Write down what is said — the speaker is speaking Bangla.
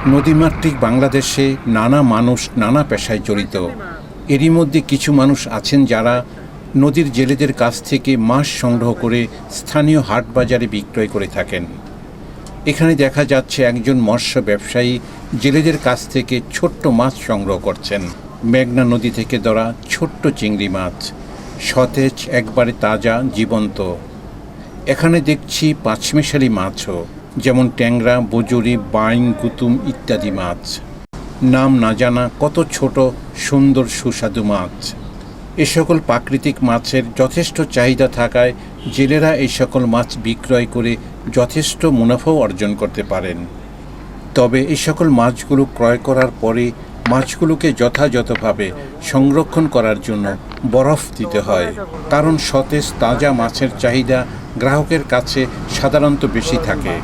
নদীমাতৃক বাংলাদেশে নানা মানুষ নানা পেশায় জড়িত। এরই মধ্যে কিছু মানুষ আছেন যারা নদীর জেলেদের কাছ থেকে মাছ সংগ্রহ করে স্থানীয় হাট বাজারে বিক্রয় করে থাকেন। এখানে দেখা যাচ্ছে একজন মৎস্য ব্যবসায়ী জেলেদের কাছ থেকে ছোট্ট মাছ সংগ্রহ করছেন। মেঘনা নদী থেকে ধরা ছোট্ট চিংড়ি মাছ, সতেজ, একবারে তাজা, জীবন্ত। এখানে দেখছি পাঁচমিশালি মাছও, যেমন ট্যাংরা, বজুরি, বাইন, গুতুম ইত্যাদি মাছ। নাম না জানা কত ছোট সুন্দর সুস্বাদু মাছ। এ সকল প্রাকৃতিক মাছের যথেষ্ট চাহিদা থাকায় জেলেরা এই সকল মাছ বিক্রয় করে যথেষ্ট মুনাফাও অর্জন করতে পারেন। তবে এই সকল মাছগুলো ক্রয় করার পরে মাছগুলোকে যথাযথভাবে সংরক্ষণ করার জন্য বরফ দিতে হয়, কারণ সতেজ তাজা মাছের চাহিদা গ্রাহকের কাছে সাধারণত বেশি থাকে।